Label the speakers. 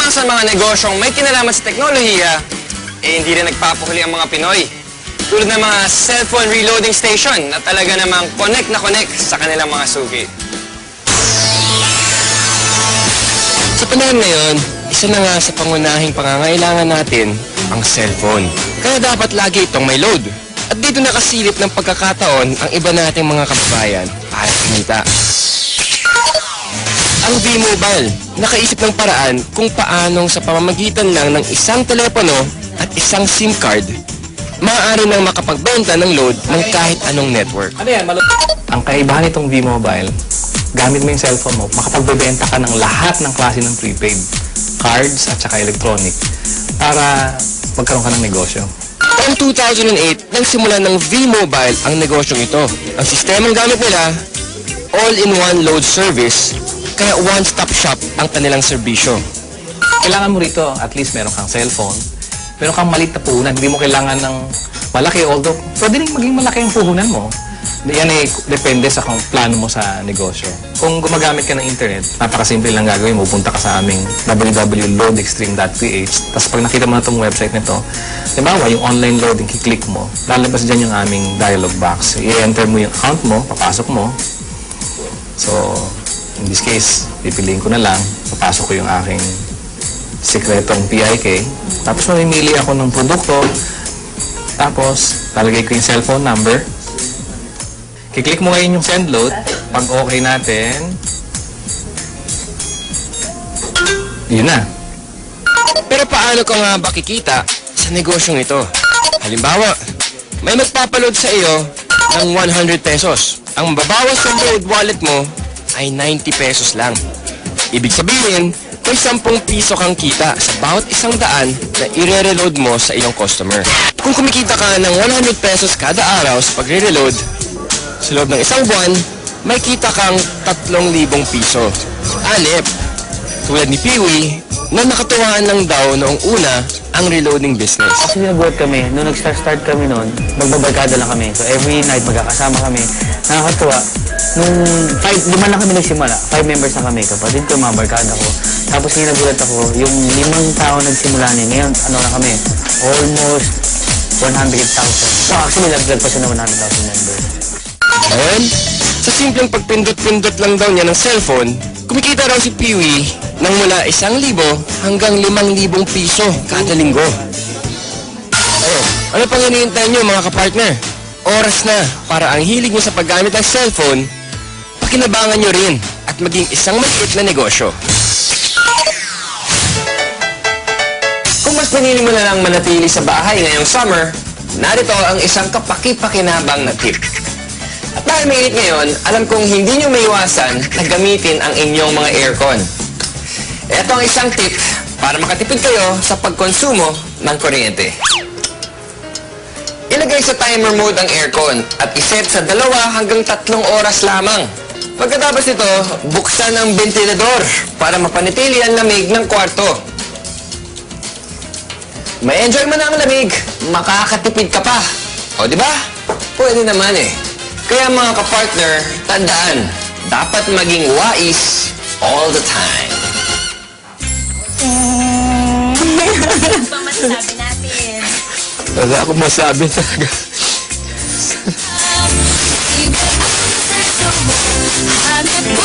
Speaker 1: Para sa mga negosyong may kinalaman sa teknolohiya, hindi rin nagpapahuli ang mga Pinoy. Tulad ng mga cellphone reloading station na talaga namang connect na connect sa kanilang mga suki. Sa panahon ngayon, isa na nga sa pangunahing pangangailangan natin ang cellphone. Kaya dapat lagi itong may load. At dito nakasilip ng pagkakataon ang iba nating mga kababayan para kumita. Ang V-Mobile, nakaisip ng paraan kung paanong sa pamamagitan lang ng isang telepono at isang SIM card, maaari nang makapagbenta ng load ng kahit anong network.
Speaker 2: Ano yan? Ang kaibahan nitong V-Mobile, gamit mo yung cellphone mo, makapagbebenta ka ng lahat ng klase ng prepaid, cards at saka electronic, para magkaroon ka ng negosyo.
Speaker 1: Taong 2008, nagsimula ng V-Mobile ang negosyong ito. Ang sistemang gamit nila, all-in-one load service, kaya one-stop shop ang kanilang serbisyo.
Speaker 2: Kailangan mo rito, at least meron kang cellphone, meron kang maliit na puhunan, hindi mo kailangan ng malaki, although pwede rin maging malaki ang puhunan mo. Yan ay depende sa kung plano mo sa negosyo. Kung gumagamit ka ng internet, napakasimple lang gagawin mo. Punta ka sa aming www.loadextreme.ph. Tapos pag nakita mo na itong website nito, halimbawa yung online loading, kiklik mo, lalabas dyan yung aming dialog box. I-enter mo yung account mo, papasok mo. So, in this case, pipiliin ko na lang, papasok ko yung aking sikretong PIK. Tapos mamimili ako ng produkto. Tapos, lalagay ko yung cellphone number. Kiklik mo ngayon yung send load. Pag okay natin, yun na.
Speaker 1: Pero paano ka nga ba kikita sa negosyong ito? Halimbawa, may magpapaload sa iyo ng 100 pesos. Ang babawas sa load wallet mo ay 90 pesos lang. Ibig sabihin, may 10 piso kang kita sa bawat 100 na i-reload mo sa iyong customer. Kung kumikita ka ng 100 pesos kada araw sa pagre-reload, sa loob ng isang buwan, may kita kang 3,000 piso. Anip, tulad ni Peewee, na nakatuwaan lang daw noong una ang reloading business.
Speaker 3: Kasi nagulat kami, nung nag-start kami noon, magbabarkada lang kami. So every night magkakasama kami. Nakakatuwa. Nung 5 lang kami nagsimula, 5 members na kami. Kapatid ko, mga barkada ko. Tapos ngayon nagulat ako, yung 5 tao nagsimula niya. Ngayon, ano na kami, almost 100,000. So actually, nag-vlog pa siya na 100,000 members.
Speaker 1: Ayun, sa simpleng pagpindot-pindot lang daw niya ng cellphone, kumikita raw si Peewee ng mula 1,000 hanggang 5,000 piso kada linggo. Oh, ano pang hinihintay niyo mga kapartner? Oras na para ang hilig niyo sa paggamit ng cellphone, pakinabangan niyo rin at maging isang maliit na negosyo. Kung mas pinili mo na lang manatili sa bahay ngayong summer, narito ang isang kapaki-pakinabang na tip. At dahil mainit ngayon, alam kong hindi nyo maiwasan na gamitin ang inyong mga aircon. Ito ang isang tip para makatipid kayo sa pagkonsumo ng kuryente. Ilagay sa timer mode ang aircon at iset sa 2 hanggang 3 oras lamang. Pagkatapos nito, buksan ang ventilador para mapanatili ang lamig ng kwarto. May enjoy mo na ang lamig, makakatipid ka pa. O di ba? Pwede naman eh. Kaya mga kapartner, tandaan, dapat maging wais all the time.
Speaker 4: Ano ba masasabi natin?
Speaker 2: Wala akong masabi talaga.
Speaker 4: Hanap mo